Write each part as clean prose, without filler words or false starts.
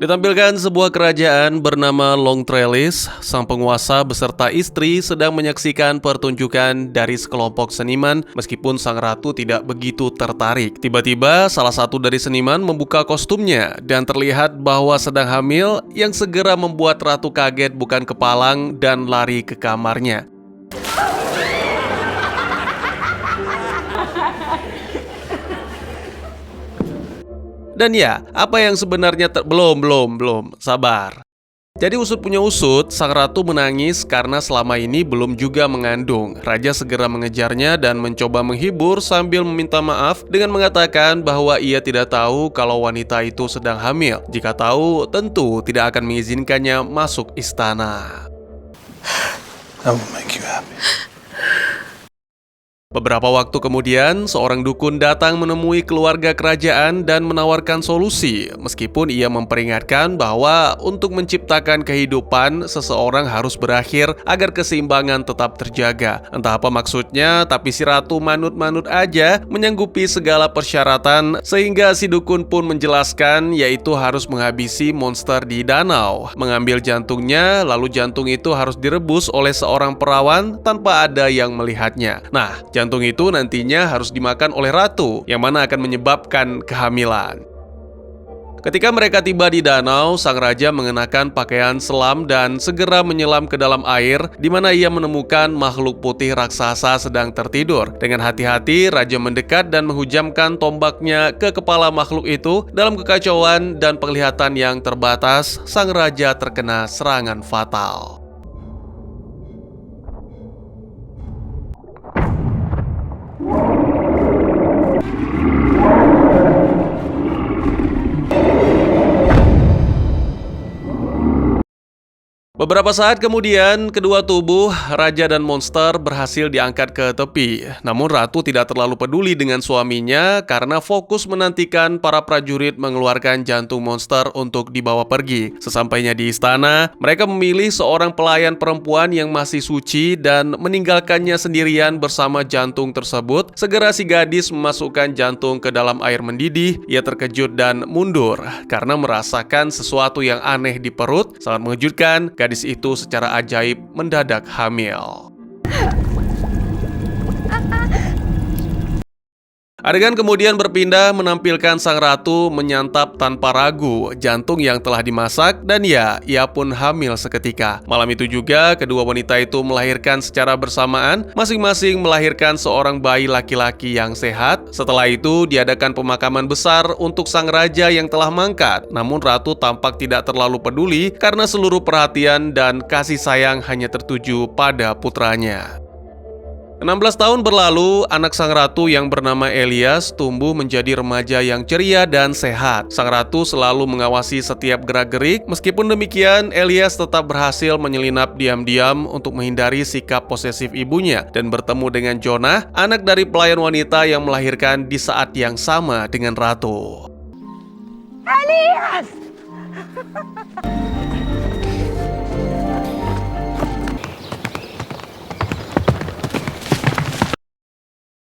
Ditampilkan sebuah kerajaan bernama Long Trellis, sang penguasa beserta istri sedang menyaksikan pertunjukan dari sekelompok seniman meskipun sang ratu tidak begitu tertarik. Tiba-tiba salah satu dari seniman membuka kostumnya dan terlihat bahwa sedang hamil yang segera membuat ratu kaget bukan kepalang dan lari ke kamarnya. Dan ya, apa yang sebenarnya belum, sabar. Jadi usut punya usut, sang ratu menangis karena selama ini belum juga mengandung. Raja segera mengejarnya dan mencoba menghibur sambil meminta maaf dengan mengatakan bahwa ia tidak tahu kalau wanita itu sedang hamil. Jika tahu, tentu tidak akan mengizinkannya masuk istana. I will make you happy. Beberapa waktu kemudian, seorang dukun datang menemui keluarga kerajaan dan menawarkan solusi. Meskipun ia memperingatkan bahwa untuk menciptakan kehidupan, seseorang harus berakhir agar keseimbangan tetap terjaga. Entah apa maksudnya, tapi si ratu manut-manut aja menyanggupi segala persyaratan, sehingga si dukun pun menjelaskan yaitu harus menghabisi monster di danau, mengambil jantungnya, lalu jantung itu harus direbus oleh seorang perawan tanpa ada yang melihatnya. Nah, jantung itu nantinya harus dimakan oleh ratu, yang mana akan menyebabkan kehamilan. Ketika mereka tiba di danau, sang raja mengenakan pakaian selam dan segera menyelam ke dalam air, di mana ia menemukan makhluk putih raksasa sedang tertidur. Dengan hati-hati, raja mendekat dan menghujamkan tombaknya ke kepala makhluk itu. Dalam kekacauan dan penglihatan yang terbatas, sang raja terkena serangan fatal. Beberapa saat kemudian, kedua tubuh raja dan monster berhasil diangkat ke tepi. Namun ratu tidak terlalu peduli dengan suaminya karena fokus menantikan para prajurit mengeluarkan jantung monster untuk dibawa pergi. Sesampainya di istana, mereka memilih seorang pelayan perempuan yang masih suci dan meninggalkannya sendirian bersama jantung tersebut. Segera si gadis memasukkan jantung ke dalam air mendidih. Ia terkejut dan mundur karena merasakan sesuatu yang aneh di perut. Sangat mengejutkan, gadis itu secara ajaib mendadak hamil. Adegan kemudian berpindah menampilkan sang ratu menyantap tanpa ragu jantung yang telah dimasak dan ya, ia pun hamil seketika. Malam itu juga, kedua wanita itu melahirkan secara bersamaan, masing-masing melahirkan seorang bayi laki-laki yang sehat. Setelah itu, diadakan pemakaman besar untuk sang raja yang telah mangkat. Namun ratu tampak tidak terlalu peduli karena seluruh perhatian dan kasih sayang hanya tertuju pada putranya. 16 tahun berlalu, anak sang ratu yang bernama Elias tumbuh menjadi remaja yang ceria dan sehat. Sang ratu selalu mengawasi setiap gerak-gerik. Meskipun demikian, Elias tetap berhasil menyelinap diam-diam untuk menghindari sikap posesif ibunya dan bertemu dengan Jonah, anak dari pelayan wanita yang melahirkan di saat yang sama dengan ratu. Elias!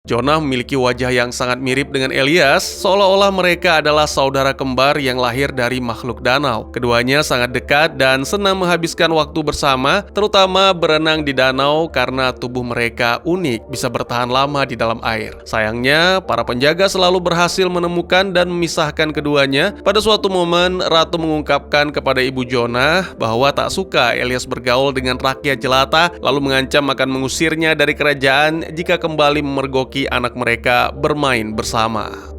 Jonah memiliki wajah yang sangat mirip dengan Elias, seolah-olah mereka adalah saudara kembar yang lahir dari makhluk danau. Keduanya sangat dekat dan senang menghabiskan waktu bersama, terutama berenang di danau karena tubuh mereka unik, bisa bertahan lama di dalam air. Sayangnya, para penjaga selalu berhasil menemukan dan memisahkan keduanya. Pada suatu momen, ratu mengungkapkan kepada ibu Jonah bahwa tak suka Elias bergaul dengan rakyat jelata, lalu mengancam akan mengusirnya dari kerajaan jika kembali memergoki anak mereka bermain bersama.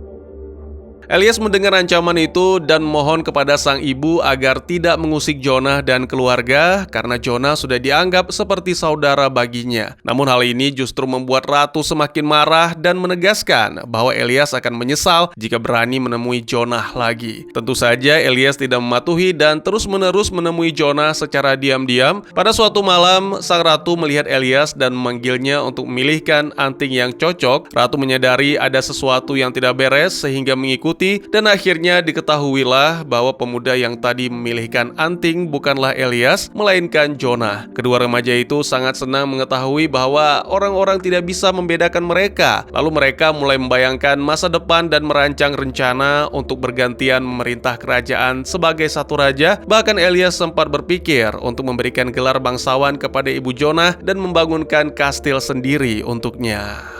Elias mendengar ancaman itu dan mohon kepada sang ibu agar tidak mengusik Jonah dan keluarga karena Jonah sudah dianggap seperti saudara baginya. Namun hal ini justru membuat ratu semakin marah dan menegaskan bahwa Elias akan menyesal jika berani menemui Jonah lagi. Tentu saja Elias tidak mematuhi dan terus-menerus menemui Jonah secara diam-diam. Pada suatu malam, sang ratu melihat Elias dan memanggilnya untuk memilihkan anting yang cocok. Ratu menyadari ada sesuatu yang tidak beres sehingga mengikuti diikuti dan akhirnya diketahuilah bahwa pemuda yang tadi memilihkan anting bukanlah Elias, melainkan Jonah. Kedua remaja itu sangat senang mengetahui bahwa orang-orang tidak bisa membedakan mereka. Lalu mereka mulai membayangkan masa depan dan merancang rencana untuk bergantian memerintah kerajaan sebagai satu raja. Bahkan Elias sempat berpikir untuk memberikan gelar bangsawan kepada ibu Jonah dan membangunkan kastil sendiri untuknya.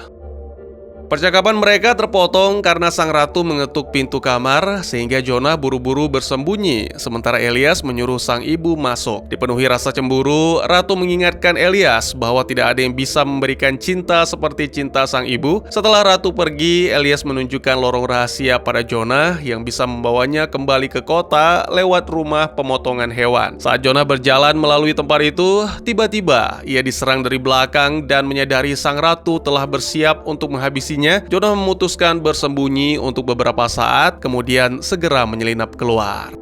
Percakapan mereka terpotong karena sang ratu mengetuk pintu kamar sehingga Jonah buru-buru bersembunyi sementara Elias menyuruh sang ibu masuk. Dipenuhi rasa cemburu, ratu mengingatkan Elias bahwa tidak ada yang bisa memberikan cinta seperti cinta sang ibu. Setelah ratu pergi, Elias menunjukkan lorong rahasia pada Jonah yang bisa membawanya kembali ke kota lewat rumah pemotongan hewan. Saat Jonah berjalan melalui tempat itu, tiba-tiba ia diserang dari belakang dan menyadari sang ratu telah bersiap untuk menghabisi. Jonah memutuskan bersembunyi untuk beberapa saat, kemudian segera menyelinap keluar.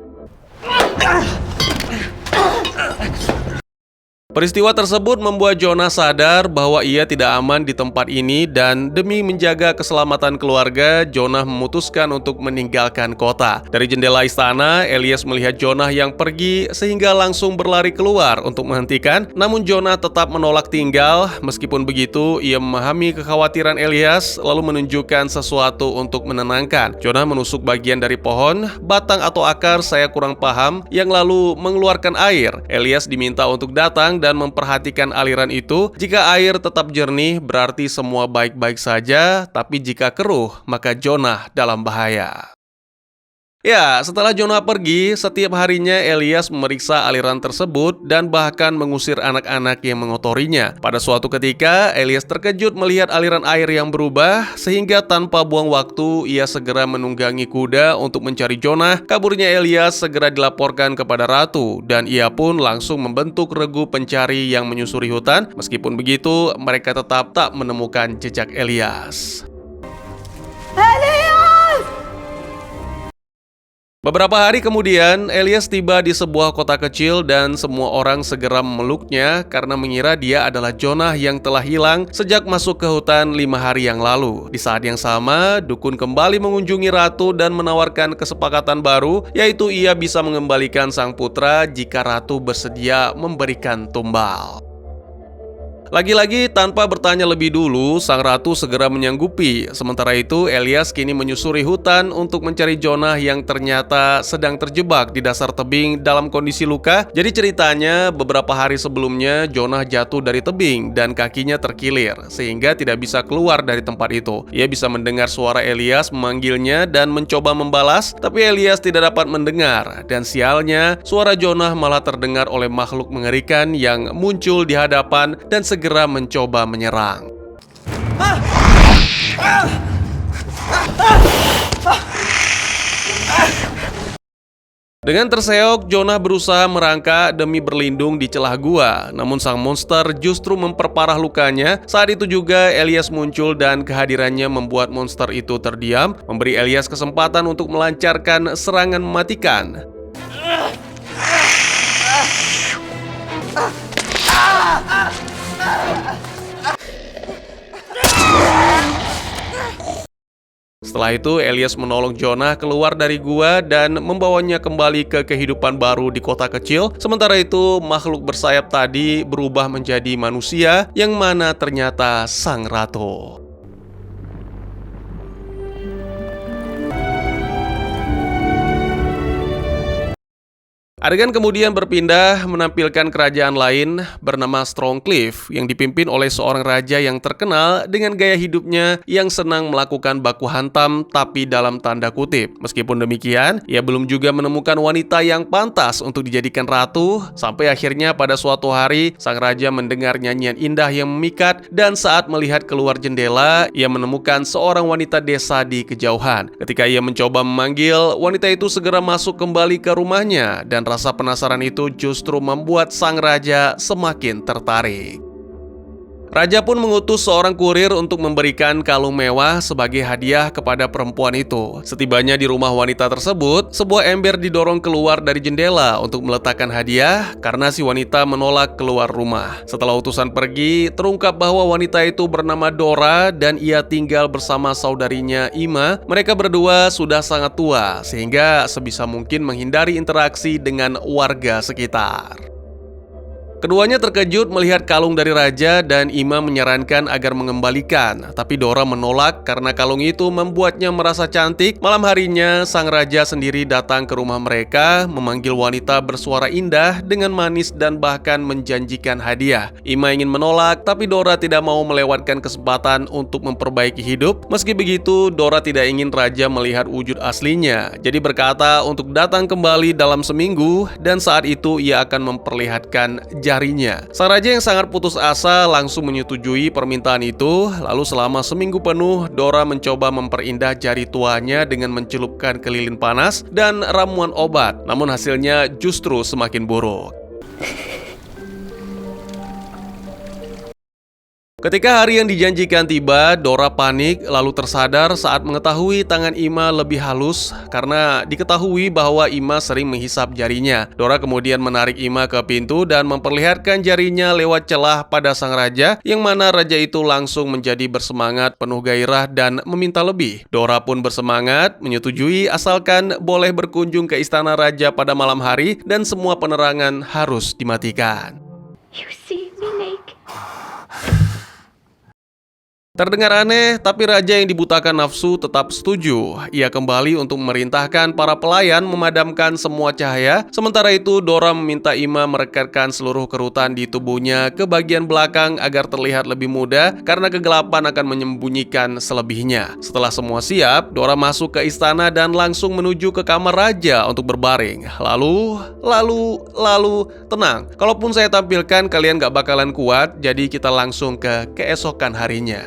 Peristiwa tersebut membuat Jonah sadar bahwa ia tidak aman di tempat ini dan demi menjaga keselamatan keluarga, Jonah memutuskan untuk meninggalkan kota. Dari jendela istana, Elias melihat Jonah yang pergi sehingga langsung berlari keluar untuk menghentikan. Namun Jonah tetap menolak tinggal. Meskipun begitu, ia memahami kekhawatiran Elias lalu menunjukkan sesuatu untuk menenangkan. Jonah menusuk bagian dari pohon, batang atau akar saya kurang paham, yang lalu mengeluarkan air. Elias diminta untuk datang dan memperhatikan aliran itu. Jika air tetap jernih, berarti semua baik-baik saja, tapi jika keruh, maka Jonah dalam bahaya. Ya, setelah Jonah pergi, setiap harinya Elias memeriksa aliran tersebut dan bahkan mengusir anak-anak yang mengotorinya. Pada suatu ketika, Elias terkejut melihat aliran air yang berubah, sehingga tanpa buang waktu, ia segera menunggangi kuda untuk mencari Jonah. Kaburnya Elias segera dilaporkan kepada ratu, dan ia pun langsung membentuk regu pencari yang menyusuri hutan. Meskipun begitu, mereka tetap tak menemukan jejak Elias. Beberapa hari kemudian, Elias tiba di sebuah kota kecil dan semua orang segera memeluknya karena mengira dia adalah Jonah yang telah hilang sejak masuk ke hutan 5 hari yang lalu. Di saat yang sama, dukun kembali mengunjungi ratu dan menawarkan kesepakatan baru, yaitu ia bisa mengembalikan sang putra jika ratu bersedia memberikan tumbal. Lagi-lagi tanpa bertanya lebih dulu, sang ratu segera menyanggupi. Sementara itu, Elias kini menyusuri hutan untuk mencari Jonah yang ternyata sedang terjebak di dasar tebing dalam kondisi luka. Jadi ceritanya, beberapa hari sebelumnya Jonah jatuh dari tebing dan kakinya terkilir, sehingga tidak bisa keluar dari tempat itu. Ia bisa mendengar suara Elias memanggilnya dan mencoba membalas, tapi Elias tidak dapat mendengar. Dan sialnya, suara Jonah malah terdengar oleh makhluk mengerikan yang muncul di hadapan dan segera mencoba menyerang. Dengan terseok, Jonah berusaha merangkak demi berlindung di celah gua. Namun sang monster justru memperparah lukanya. Saat itu juga Elias muncul dan kehadirannya membuat monster itu terdiam, memberi Elias kesempatan untuk melancarkan serangan mematikan. Setelah itu, Elias menolong Jonah keluar dari gua dan membawanya kembali ke kehidupan baru di kota kecil. Sementara itu, makhluk bersayap tadi berubah menjadi manusia, yang mana ternyata sang ratu. Adegan kemudian berpindah menampilkan kerajaan lain bernama Strongcliff yang dipimpin oleh seorang raja yang terkenal dengan gaya hidupnya yang senang melakukan baku hantam tapi dalam tanda kutip. Meskipun demikian, ia belum juga menemukan wanita yang pantas untuk dijadikan ratu sampai akhirnya pada suatu hari sang raja mendengar nyanyian indah yang memikat dan saat melihat keluar jendela, ia menemukan seorang wanita desa di kejauhan. Ketika ia mencoba memanggil, wanita itu segera masuk kembali ke rumahnya dan rasa penasaran itu justru membuat sang raja semakin tertarik. Raja pun mengutus seorang kurir untuk memberikan kalung mewah sebagai hadiah kepada perempuan itu. Setibanya di rumah wanita tersebut, sebuah ember didorong keluar dari jendela untuk meletakkan hadiah karena si wanita menolak keluar rumah. Setelah utusan pergi, terungkap bahwa wanita itu bernama Dora dan ia tinggal bersama saudarinya Ima. Mereka berdua sudah sangat tua sehingga sebisa mungkin menghindari interaksi dengan warga sekitar. Keduanya terkejut melihat kalung dari raja dan Ima menyarankan agar mengembalikan, tapi Dora menolak karena kalung itu membuatnya merasa cantik. Malam harinya, sang raja sendiri datang ke rumah mereka, memanggil wanita bersuara indah dengan manis dan bahkan menjanjikan hadiah. Ima ingin menolak, tapi Dora tidak mau melewatkan kesempatan untuk memperbaiki hidup. Meski begitu, Dora tidak ingin raja melihat wujud aslinya, jadi berkata untuk datang kembali dalam seminggu dan saat itu ia akan memperlihatkan jarinya. Sang raja yang sangat putus asa langsung menyetujui permintaan itu. Lalu selama seminggu penuh, Dora mencoba memperindah jari tuanya dengan mencelupkan ke lilin panas dan ramuan obat. Namun hasilnya justru semakin buruk. Ketika hari yang dijanjikan tiba, Dora panik lalu tersadar saat mengetahui tangan Ima lebih halus karena diketahui bahwa Ima sering menghisap jarinya. Dora kemudian menarik Ima ke pintu dan memperlihatkan jarinya lewat celah pada sang raja, yang mana raja itu langsung menjadi bersemangat, penuh gairah dan meminta lebih. Dora pun bersemangat, menyetujui asalkan boleh berkunjung ke istana raja pada malam hari dan semua penerangan harus dimatikan. You see me naked. Terdengar aneh, tapi raja yang dibutakan nafsu tetap setuju. Ia kembali untuk memerintahkan para pelayan memadamkan semua cahaya. Sementara itu, Dora meminta Ima merekatkan seluruh kerutan di tubuhnya ke bagian belakang agar terlihat lebih mudah karena kegelapan akan menyembunyikan selebihnya. Setelah semua siap, Dora masuk ke istana dan langsung menuju ke kamar raja untuk berbaring. Lalu, tenang. Kalaupun saya tampilkan, kalian gak bakalan kuat, jadi kita langsung ke keesokan harinya.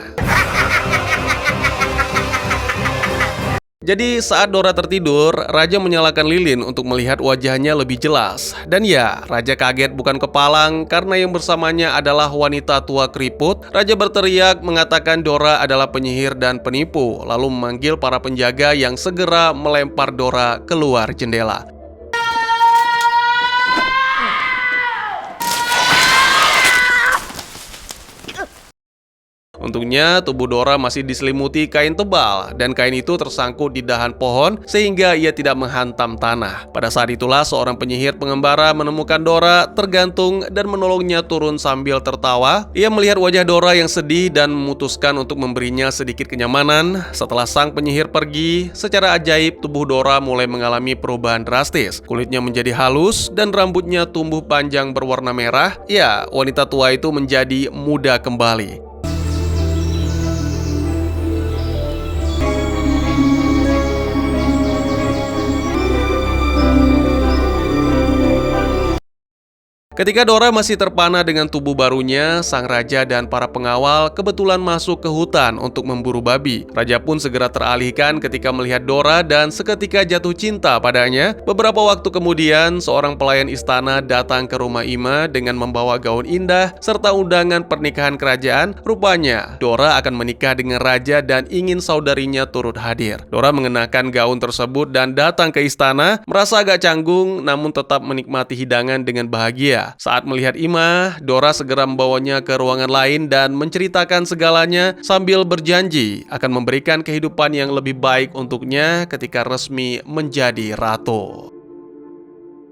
Jadi saat Dora tertidur, raja menyalakan lilin untuk melihat wajahnya lebih jelas. Dan ya, raja kaget bukan kepalang karena yang bersamanya adalah wanita tua keriput. Raja berteriak mengatakan Dora adalah penyihir dan penipu, lalu memanggil para penjaga yang segera melempar Dora keluar jendela. Untungnya tubuh Dora masih diselimuti kain tebal dan kain itu tersangkut di dahan pohon sehingga ia tidak menghantam tanah. Pada saat itulah seorang penyihir pengembara menemukan Dora tergantung dan menolongnya turun sambil tertawa. Ia melihat wajah Dora yang sedih dan memutuskan untuk memberinya sedikit kenyamanan. Setelah sang penyihir pergi, secara ajaib tubuh Dora mulai mengalami perubahan drastis. Kulitnya menjadi halus dan rambutnya tumbuh panjang berwarna merah. Ya, wanita tua itu menjadi muda kembali. Ketika Dora masih terpana dengan tubuh barunya, sang raja dan para pengawal kebetulan masuk ke hutan untuk memburu babi. Raja pun segera teralihkan ketika melihat Dora dan seketika jatuh cinta padanya. Beberapa waktu kemudian, seorang pelayan istana datang ke rumah Ima dengan membawa gaun indah serta undangan pernikahan kerajaan. Rupanya, Dora akan menikah dengan raja dan ingin saudarinya turut hadir. Dora mengenakan gaun tersebut dan datang ke istana, merasa agak canggung namun tetap menikmati hidangan dengan bahagia. Saat melihat Ima, Dora segera membawanya ke ruangan lain dan menceritakan segalanya sambil berjanji akan memberikan kehidupan yang lebih baik untuknya ketika resmi menjadi ratu.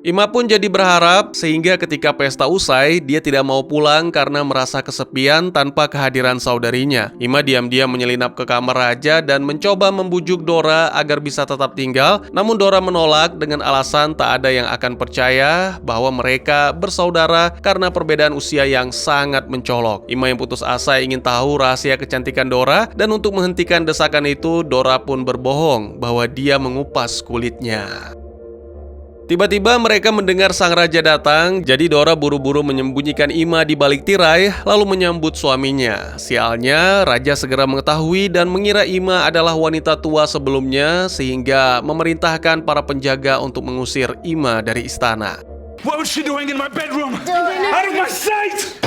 Ima pun jadi berharap sehingga ketika pesta usai, dia tidak mau pulang karena merasa kesepian tanpa kehadiran saudarinya. Ima diam-diam menyelinap ke kamar raja dan mencoba membujuk Dora agar bisa tetap tinggal. Namun Dora menolak dengan alasan tak ada yang akan percaya bahwa mereka bersaudara karena perbedaan usia yang sangat mencolok. Ima yang putus asa ingin tahu rahasia kecantikan Dora dan untuk menghentikan desakan itu, Dora pun berbohong bahwa dia mengupas kulitnya. Tiba-tiba mereka mendengar sang raja datang, jadi Dora buru-buru menyembunyikan Ima di balik tirai, lalu menyambut suaminya. Sialnya, raja segera mengetahui dan mengira Ima adalah wanita tua sebelumnya, sehingga memerintahkan para penjaga untuk mengusir Ima dari istana. What was she doing in my bedroom? Out of my sight!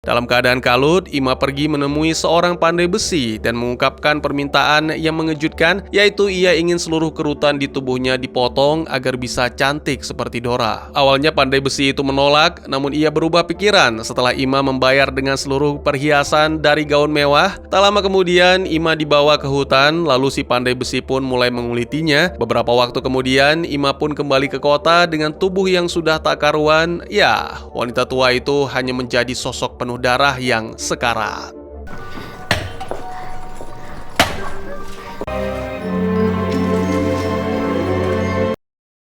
Dalam keadaan kalut, Ima pergi menemui seorang pandai besi dan mengungkapkan permintaan yang mengejutkan, yaitu ia ingin seluruh kerutan di tubuhnya dipotong agar bisa cantik seperti Dora. Awalnya pandai besi itu menolak, namun ia berubah pikiran setelah Ima membayar dengan seluruh perhiasan dari gaun mewah. Tak lama kemudian, Ima dibawa ke hutan, lalu si pandai besi pun mulai mengulitinya. Beberapa waktu kemudian, Ima pun kembali ke kota dengan tubuh yang sudah tak karuan. Ya, wanita tua itu hanya menjadi sosok penuh darah yang sekarat.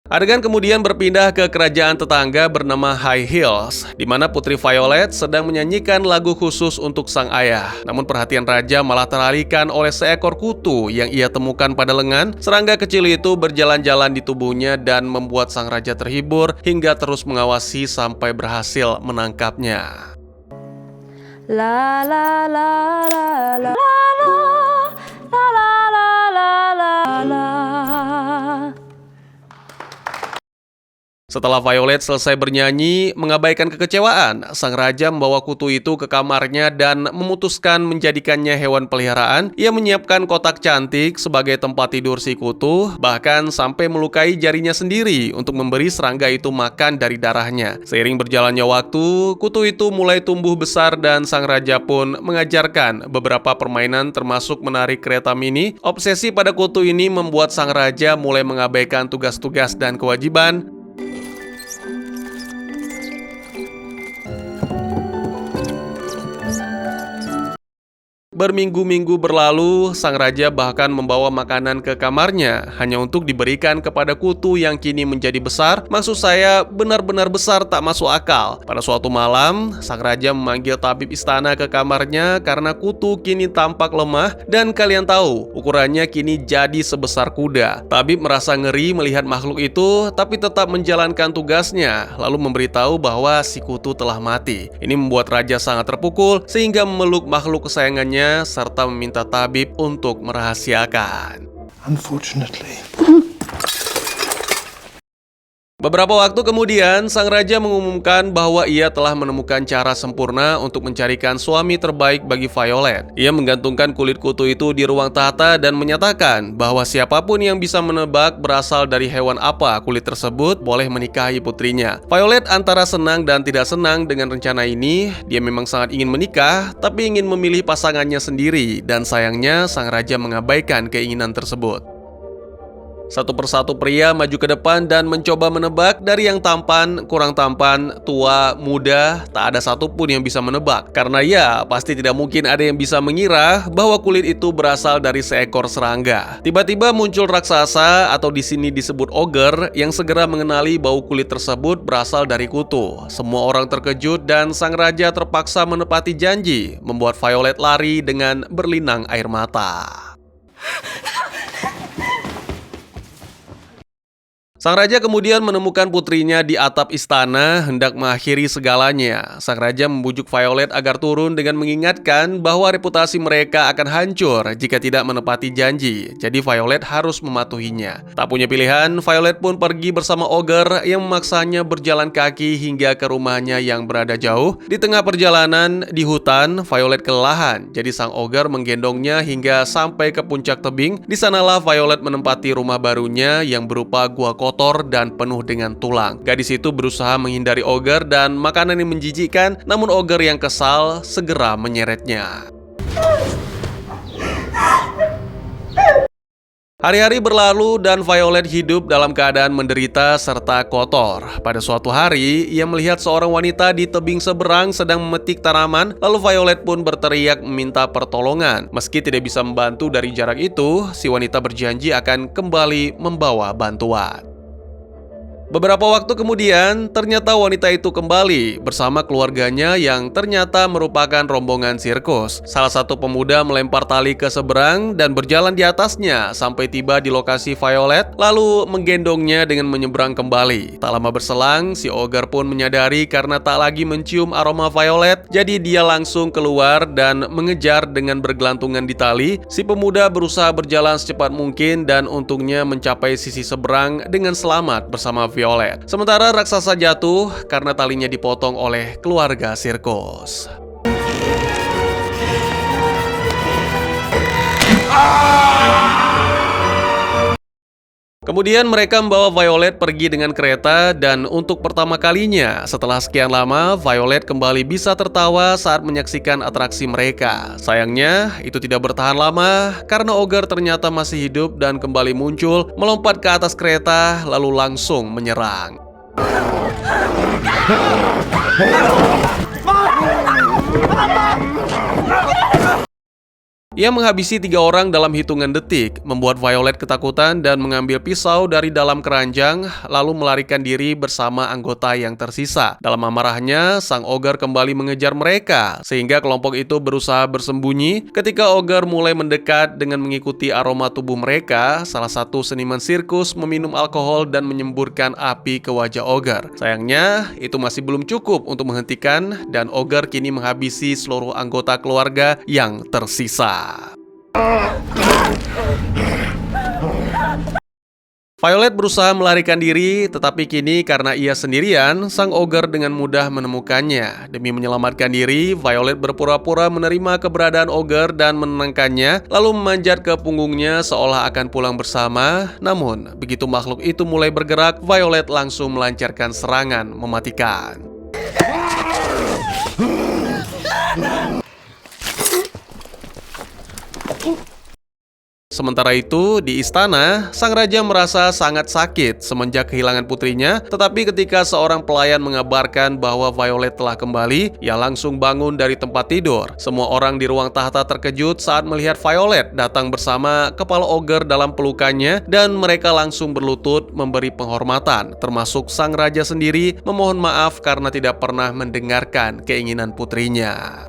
Adegan kemudian berpindah ke kerajaan tetangga bernama High Hills, di mana Putri Violet sedang menyanyikan lagu khusus untuk sang ayah. Namun perhatian raja malah teralihkan oleh seekor kutu yang ia temukan pada lengan. Serangga kecil itu berjalan-jalan di tubuhnya dan membuat sang raja terhibur hingga terus mengawasi sampai berhasil menangkapnya. La la la la la la la la la la la. Setelah Violet selesai bernyanyi, mengabaikan kekecewaan, sang raja membawa kutu itu ke kamarnya dan memutuskan menjadikannya hewan peliharaan. Ia menyiapkan kotak cantik sebagai tempat tidur si kutu, bahkan sampai melukai jarinya sendiri untuk memberi serangga itu makan dari darahnya. Seiring berjalannya waktu, kutu itu mulai tumbuh besar dan sang raja pun mengajarkan beberapa permainan termasuk menarik kereta mini. Obsesi pada kutu ini membuat sang raja mulai mengabaikan tugas-tugas dan kewajiban. Berminggu-minggu berlalu, sang raja bahkan membawa makanan ke kamarnya hanya untuk diberikan kepada kutu yang kini menjadi besar. Maksud saya, benar-benar besar tak masuk akal. Pada suatu malam, sang raja memanggil tabib istana ke kamarnya karena kutu kini tampak lemah dan kalian tahu, ukurannya kini jadi sebesar kuda. Tabib merasa ngeri melihat makhluk itu, tapi tetap menjalankan tugasnya, lalu memberitahu bahwa si kutu telah mati. Ini membuat raja sangat terpukul sehingga memeluk makhluk kesayangannya serta meminta tabib untuk merahasiakan. Unfortunately. Beberapa waktu kemudian, sang raja mengumumkan bahwa ia telah menemukan cara sempurna untuk mencarikan suami terbaik bagi Violet. Ia menggantungkan kulit kutu itu di ruang tahta dan menyatakan bahwa siapapun yang bisa menebak berasal dari hewan apa kulit tersebut boleh menikahi putrinya. Violet antara senang dan tidak senang dengan rencana ini. Dia memang sangat ingin menikah, tapi ingin memilih pasangannya sendiri, dan sayangnya sang raja mengabaikan keinginan tersebut. Satu persatu pria maju ke depan dan mencoba menebak, dari yang tampan, kurang tampan, tua, muda, tak ada satupun yang bisa menebak. Karena ya, pasti tidak mungkin ada yang bisa mengira bahwa kulit itu berasal dari seekor serangga. Tiba-tiba muncul raksasa atau di sini disebut ogre yang segera mengenali bau kulit tersebut berasal dari kutu. Semua orang terkejut dan sang raja terpaksa menepati janji, membuat Violet lari dengan berlinang air mata. Sang raja kemudian menemukan putrinya di atap istana hendak mengakhiri segalanya. Sang raja membujuk Violet agar turun dengan mengingatkan bahwa reputasi mereka akan hancur jika tidak menepati janji. Jadi Violet harus mematuhinya. Tak punya pilihan, Violet pun pergi bersama ogre yang memaksanya berjalan kaki hingga ke rumahnya yang berada jauh. Di tengah perjalanan di hutan, Violet kelelahan. Jadi sang ogre menggendongnya hingga sampai ke puncak tebing. Di sanalah Violet menempati rumah barunya yang berupa gua kotor dan penuh dengan tulang. Gadis itu berusaha menghindari ogre dan makanan yang menjijikkan, namun ogre yang kesal segera menyeretnya. Hari-hari berlalu dan Violet hidup dalam keadaan menderita serta kotor. Pada suatu hari, ia melihat seorang wanita di tebing seberang sedang memetik tanaman, lalu Violet pun berteriak meminta pertolongan. Meski tidak bisa membantu dari jarak itu, si wanita berjanji akan kembali membawa bantuan. Beberapa waktu kemudian, ternyata wanita itu kembali bersama keluarganya yang ternyata merupakan rombongan sirkus. Salah satu pemuda melempar tali ke seberang dan berjalan di atasnya sampai tiba di lokasi Violet, lalu menggendongnya dengan menyeberang kembali. Tak lama berselang, si ogre pun menyadari karena tak lagi mencium aroma Violet, jadi dia langsung keluar dan mengejar dengan bergelantungan di tali. Si pemuda berusaha berjalan secepat mungkin dan untungnya mencapai sisi seberang dengan selamat bersama Violet. Sementara raksasa jatuh karena talinya dipotong oleh keluarga sirkus. Kemudian mereka membawa Violet pergi dengan kereta dan untuk pertama kalinya setelah sekian lama Violet kembali bisa tertawa saat menyaksikan atraksi mereka. Sayangnya itu tidak bertahan lama karena Ogre ternyata masih hidup dan kembali muncul melompat ke atas kereta lalu langsung menyerang. Ia menghabisi 3 orang dalam hitungan detik, membuat Violet ketakutan dan mengambil pisau dari dalam keranjang, lalu melarikan diri bersama anggota yang tersisa. Dalam amarahnya, sang Ogre kembali mengejar mereka, sehingga kelompok itu berusaha bersembunyi. Ketika Ogre mulai mendekat dengan mengikuti aroma tubuh mereka, salah satu seniman sirkus meminum alkohol dan menyemburkan api ke wajah Ogre. Sayangnya, itu masih belum cukup untuk menghentikan, dan Ogre kini menghabisi seluruh anggota keluarga yang tersisa. Violet berusaha melarikan diri, tetapi kini karena ia sendirian, sang Ogre dengan mudah menemukannya. Demi menyelamatkan diri, Violet berpura-pura menerima keberadaan Ogre dan menenangkannya, lalu memanjat ke punggungnya seolah akan pulang bersama. Namun, begitu makhluk itu mulai bergerak, Violet langsung melancarkan serangan mematikan. Sementara itu, di istana, sang raja merasa sangat sakit semenjak kehilangan putrinya, tetapi ketika seorang pelayan mengabarkan bahwa Violet telah kembali, ia langsung bangun dari tempat tidur. Semua orang di ruang tahta terkejut saat melihat Violet datang bersama kepala Ogre dalam pelukannya, dan mereka langsung berlutut memberi penghormatan, termasuk sang raja sendiri memohon maaf karena tidak pernah mendengarkan keinginan putrinya.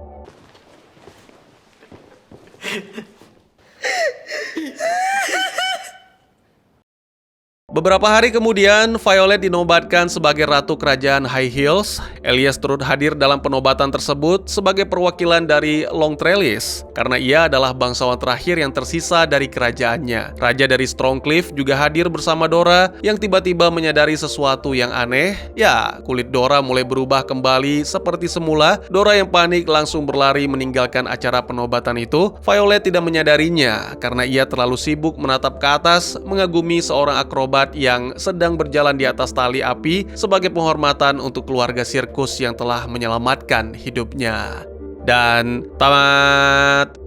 Beberapa hari kemudian, Violet dinobatkan sebagai Ratu Kerajaan High Hills. Elias turut hadir dalam penobatan tersebut sebagai perwakilan dari Long Trellis, karena ia adalah bangsawan terakhir yang tersisa dari kerajaannya. Raja dari Strongcliff juga hadir bersama Dora yang tiba-tiba menyadari sesuatu yang aneh. Ya, kulit Dora mulai berubah kembali seperti semula. Dora yang panik langsung berlari meninggalkan acara penobatan itu. Violet tidak menyadarinya karena ia terlalu sibuk menatap ke atas, mengagumi seorang akrobat yang sedang berjalan di atas tali api sebagai penghormatan untuk keluarga sirkus yang telah menyelamatkan hidupnya. Dan tamat.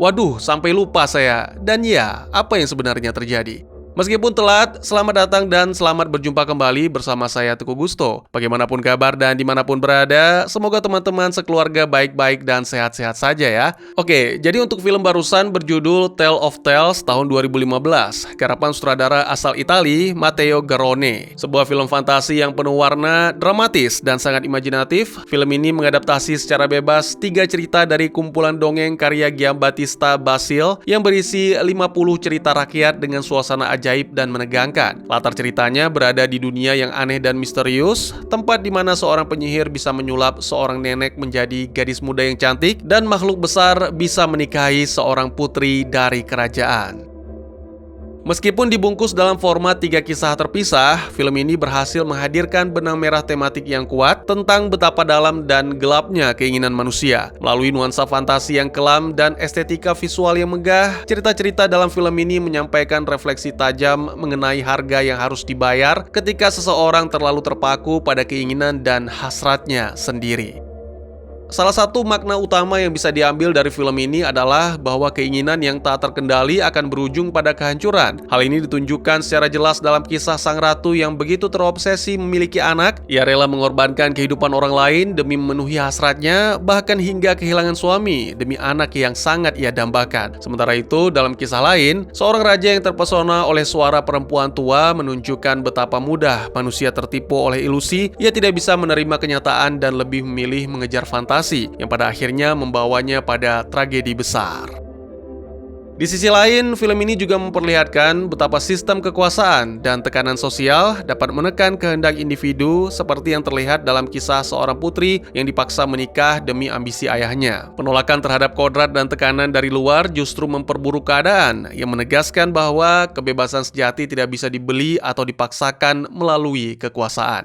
Waduh, sampai lupa saya. Dan ya, apa yang sebenarnya terjadi? Meskipun telat, selamat datang dan selamat berjumpa kembali bersama saya Teguh Gusto. Bagaimanapun kabar dan dimanapun berada, semoga teman-teman sekeluarga baik-baik dan sehat-sehat saja ya. Oke, jadi untuk film barusan berjudul Tale of Tales tahun 2015, garapan sutradara asal Itali, Matteo Garrone. Sebuah film fantasi yang penuh warna, dramatis, dan sangat imajinatif. Film ini mengadaptasi secara bebas 3 cerita dari kumpulan dongeng karya Giambattista Basile yang berisi 50 cerita rakyat dengan suasana ajaib dan menegangkan. Latar ceritanya berada di dunia yang aneh dan misterius, tempat di mana seorang penyihir bisa menyulap seorang nenek menjadi gadis muda yang cantik dan makhluk besar bisa menikahi seorang putri dari kerajaan. Meskipun dibungkus dalam format 3 kisah terpisah, film ini berhasil menghadirkan benang merah tematik yang kuat tentang betapa dalam dan gelapnya keinginan manusia. Melalui nuansa fantasi yang kelam dan estetika visual yang megah, cerita-cerita dalam film ini menyampaikan refleksi tajam mengenai harga yang harus dibayar ketika seseorang terlalu terpaku pada keinginan dan hasratnya sendiri. Salah satu makna utama yang bisa diambil dari film ini adalah bahwa keinginan yang tak terkendali akan berujung pada kehancuran. Hal ini ditunjukkan secara jelas dalam kisah sang ratu yang begitu terobsesi memiliki anak. Ia rela mengorbankan kehidupan orang lain demi memenuhi hasratnya, bahkan hingga kehilangan suami demi anak yang sangat ia dambakan. Sementara itu, dalam kisah lain, seorang raja yang terpesona oleh suara perempuan tua menunjukkan betapa mudah manusia tertipu oleh ilusi. Ia tidak bisa menerima kenyataan dan lebih memilih mengejar fantasi yang pada akhirnya membawanya pada tragedi besar. Di sisi lain, film ini juga memperlihatkan betapa sistem kekuasaan dan tekanan sosial dapat menekan kehendak individu seperti yang terlihat dalam kisah seorang putri yang dipaksa menikah demi ambisi ayahnya. Penolakan terhadap kodrat dan tekanan dari luar justru memperburuk keadaan, yang menegaskan bahwa kebebasan sejati tidak bisa dibeli atau dipaksakan melalui kekuasaan.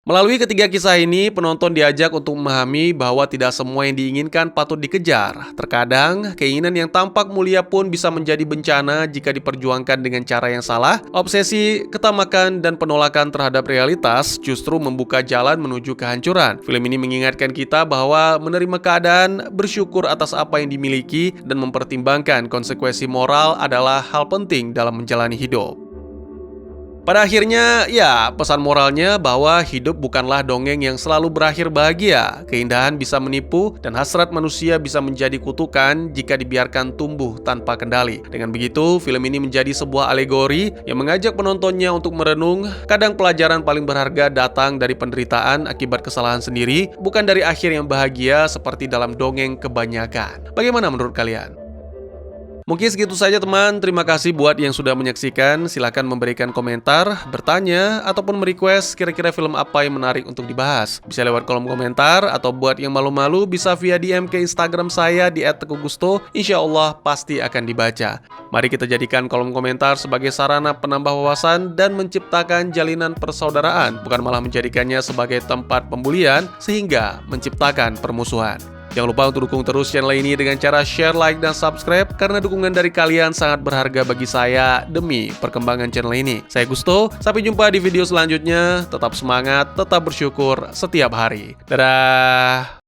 Melalui ketiga kisah ini, penonton diajak untuk memahami bahwa tidak semua yang diinginkan patut dikejar. Terkadang, keinginan yang tampak mulia pun bisa menjadi bencana jika diperjuangkan dengan cara yang salah. Obsesi, ketamakan, dan penolakan terhadap realitas justru membuka jalan menuju kehancuran. Film ini mengingatkan kita bahwa menerima keadaan, bersyukur atas apa yang dimiliki, dan mempertimbangkan konsekuensi moral adalah hal penting dalam menjalani hidup. Pada akhirnya, ya, pesan moralnya bahwa hidup bukanlah dongeng yang selalu berakhir bahagia. Keindahan bisa menipu, dan hasrat manusia bisa menjadi kutukan jika dibiarkan tumbuh tanpa kendali. Dengan begitu, film ini menjadi sebuah alegori yang mengajak penontonnya untuk merenung. Kadang pelajaran paling berharga datang dari penderitaan akibat kesalahan sendiri, bukan dari akhir yang bahagia seperti dalam dongeng kebanyakan. Bagaimana menurut kalian? Mungkin segitu saja teman, terima kasih buat yang sudah menyaksikan. Silahkan memberikan komentar, bertanya, ataupun merequest kira-kira film apa yang menarik untuk dibahas. Bisa lewat kolom komentar, atau buat yang malu-malu bisa via DM ke Instagram saya di @teguhgusto. Insya Allah pasti akan dibaca. Mari kita jadikan kolom komentar sebagai sarana penambah wawasan dan menciptakan jalinan persaudaraan, bukan malah menjadikannya sebagai tempat pembulian sehingga menciptakan permusuhan. Jangan lupa untuk dukung terus channel ini dengan cara share, like, dan subscribe, karena dukungan dari kalian sangat berharga bagi saya demi perkembangan channel ini. Saya Gusto, sampai jumpa di video selanjutnya. Tetap semangat, tetap bersyukur setiap hari. Dadah!